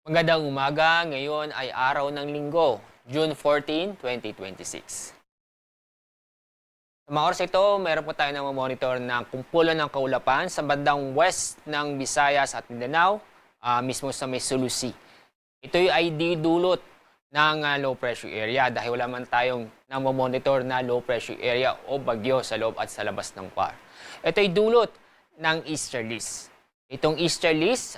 Magandang umaga, ngayon ay araw ng Linggo, June 14, 2026. Sa mga oras ito, meron po tayo na monitor ng kumpulan ng kaulapan sa bandang west ng Visayas at Mindanao, mismo sa may Sulusi. Ito ay didulot ng low pressure area dahil wala man tayong monitor na low pressure area o bagyo sa loob at sa labas ng PAR. Ito ay dulot ng easterlies. Itong easterlies,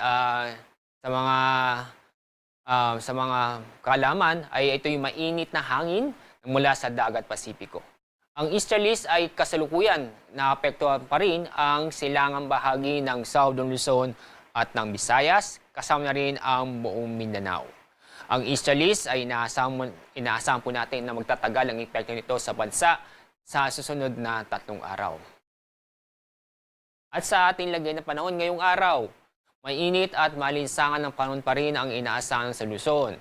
sa mga kaalaman ay ito yung mainit na hangin mula sa dagat Pasipiko. Ang easterlies ay kasalukuyan naapektuhan pa rin ang silangang bahagi ng Southern Luzon at ng Visayas, kasama na rin ang buong Mindanao. Ang easterlies ay inaasahan po natin na magtatagal ang epekto nito sa bansa sa susunod na 3 araw. At sa ating lagay na panahon ngayong araw, mainit at malinsangan ng panahon pa rin ang inaasahan sa Luzon.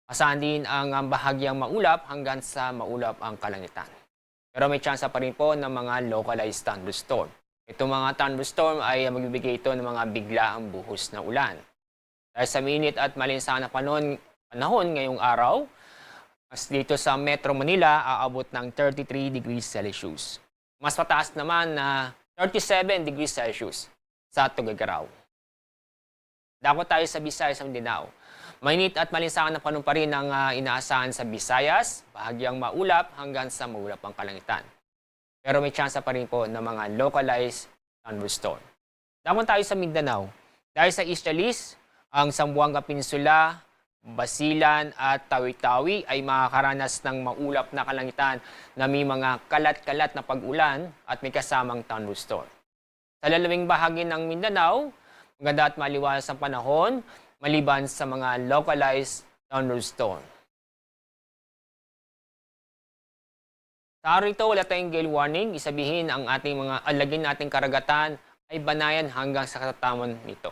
Asahan din ang bahagyang maulap hanggang sa maulap ang kalangitan. Pero may tsansa pa rin po ng mga localized thunderstorm. Itong mga thunderstorm ay magbibigay ito ng mga biglaang buhos na ulan. Dahil sa mainit at malinsangan na panahon ngayong araw, mas dito sa Metro Manila aabot ng 33 degrees Celsius. Mas mataas naman na 37 degrees Celsius sa Tuguegarao. Dako tayo sa Visayas at Mindanao. Mainit at malinsangan na panahon pa rin ang inaasahan sa Visayas, bahagyang maulap hanggang sa maulap ang kalangitan. Pero may tsansa pa rin po ng mga localized thunderstorm. Dako tayo sa Mindanao. Dahil sa easterlies, ang Zamboanga Peninsula, Basilan at Tawi-Tawi ay makakaranas ng maulap na kalangitan na may mga kalat-kalat na pag-ulan at may kasamang thunderstorm. Sa lalawing bahagi ng Mindanao, maganda at maliwalas ang panahon, maliban sa mga localized thunderstorm. Sa araw ito, wala tayong gale warning. Isabihin ang ating mga alagin nating karagatan ay banayan hanggang sa katatamon nito.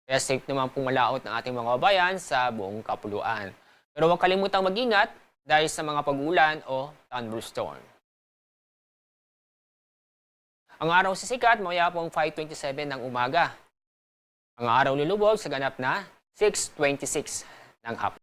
Kaya safe naman pumalaot ng ating mga kabayan sa buong kapuluan. Pero huwag kalimutang mag-ingat dahil sa mga pag-ulan o thunderstorm. Ang araw sisikat, mamaya pong 5:27 ng umaga. Ang araw lulubog sa ganap na 6:26 ng hapon.